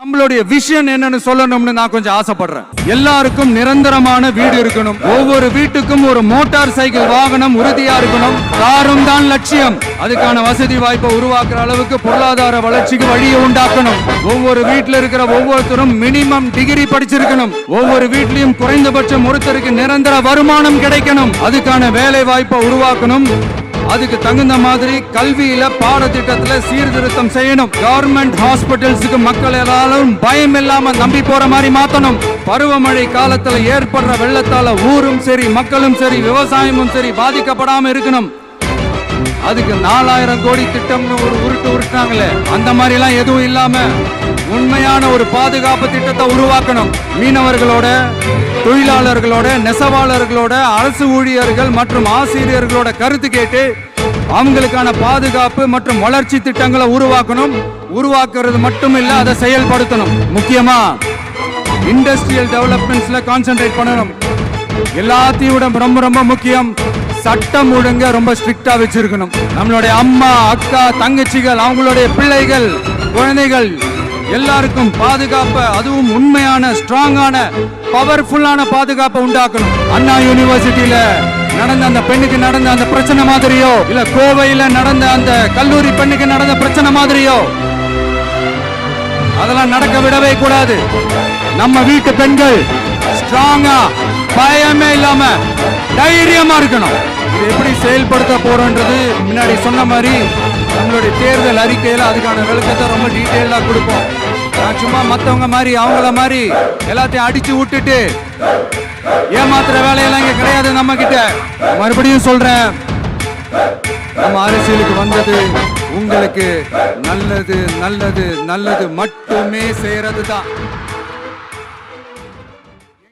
நம்மளுடைய விஷன் என்னன்னு சொல்லணும்னு நான் கொஞ்சம் ஆசைப்படுறேன். எல்லாருக்கும் நிரந்தரமான வீடு இருக்கணும். ஒவ்வொரு வீட்டுக்கும் ஒரு மோட்டார் சைக்கிள் வாகனம் உறுதியா இருக்கணும். காரும் தான் லட்சியம். அதுக்கான வசதி வாய்ப்பை உருவாக்குற அளவுக்கு பொருளாதார வளர்ச்சிக்கு வழியை உண்டாக்கணும். ஒவ்வொரு வீட்டுல இருக்கிற ஒவ்வொருத்தரும் மினிமம் டிகிரி படிச்சிருக்கணும். ஒவ்வொரு வீட்லயும் குறைந்தபட்சம் ஒருத்தருக்கு நிரந்தர வருமானம் கிடைக்கணும். அதுக்கான வேலை வாய்ப்பை உருவாக்கணும். அதுக்கு தகுந்த மாதிரி கல்வியில பாடத்திட்டத்துல சீர்திருத்தம் செய்யணும். கவர்மெண்ட் ஹாஸ்பிட்டல்ஸுக்கு மக்கள் எல்லாரும் பயம் இல்லாம நம்பி போற மாதிரி மாத்தணும். பருவமழை காலத்துல ஏற்படுற வெள்ளத்தால ஊரும் சரி மக்களும் சரி விவசாயமும் சரி பாதிக்கப்படாம இருக்கணும். அதுக்கு 4000 கோடி திட்டம்னு ஒரு உருட்டாங்களே, அந்த மாதிரி எல்லாம் எதுவும் இல்லாம உண்மையான ஒரு பாதுகாப்பு திட்டத்தை உருவாக்கணும். மீனவர்களோட, தொழிலாளர்களோட, நெசவாளர்களோட, அரசு ஊழியர்கள் மற்றும் ஆசிரியர்களோட கருத்து கேட்டு அவங்களுக்கான பாதுகாப்பு மற்றும் வளர்ச்சி திட்டங்களை உருவாக்கணும். உருவாக்குறது மட்டும் இல்ல, அதை செயல்படுத்தணும். முக்கியமா இண்டஸ்ட்ரியல் டெவலப்மெண்ட்ஸ்ல கான்சென்ட்ரேட் பண்ணணும். எல்லாத்தையும் விட ரொம்ப ரொம்ப முக்கியம், சட்டம் ஒழுங்க ரொம்ப ஸ்ட்ரிக்டா வச்சிருக்கணும். நம்மளுடைய அம்மா, அக்கா, தங்கச்சிகள், அவங்களுடைய பிள்ளைகள், குழந்தைகள் எல்லாருக்கும் பாதுகாப்பை, அதுவும் உண்மையான ஸ்ட்ராங்கான பவர்ஃபுல்லான பாதுகாப்பை உண்டாக்கணும். அண்ணா யூனிவர்சிட்டியில நடந்த அந்த பெண்ணுக்கு நடந்த அந்த பிரச்சனை மாதிரியோ, இல்ல கோவையில நடந்த அந்த கல்லூரி பெண்ணுக்கு நடந்த பிரச்சனை மாதிரியோ அதெல்லாம் நடக்க விடவே கூடாது. நம்ம வீட்டு பெண்கள் ஸ்ட்ராங்கா, பயமே இல்லாம தைரியமா இருக்கணும். இது எப்படி செயல்படுத்த போறோன்றது முன்னாடி சொன்ன மாதிரி நம்மளுடைய தேர்தல் அறிக்கையில அதுக்கான விளக்கத்தை ரொம்ப டீட்டெயிலா கொடுப்போம். நான் சும்மா மத்தவங்க மாதிரி அவங்கள மாதிரி எல்லாத்தையும் அடிச்சு விட்டுட்டு ஏமாத்துற வேலையெல்லாம் இங்க கிடையாது நம்ம கிட்ட. மறுபடியும் சொல்றேன், நம்ம அரசியலுக்கு வந்தது உங்களுக்கு நல்லது நல்லது நல்லது மட்டுமே செய்யறது தான்.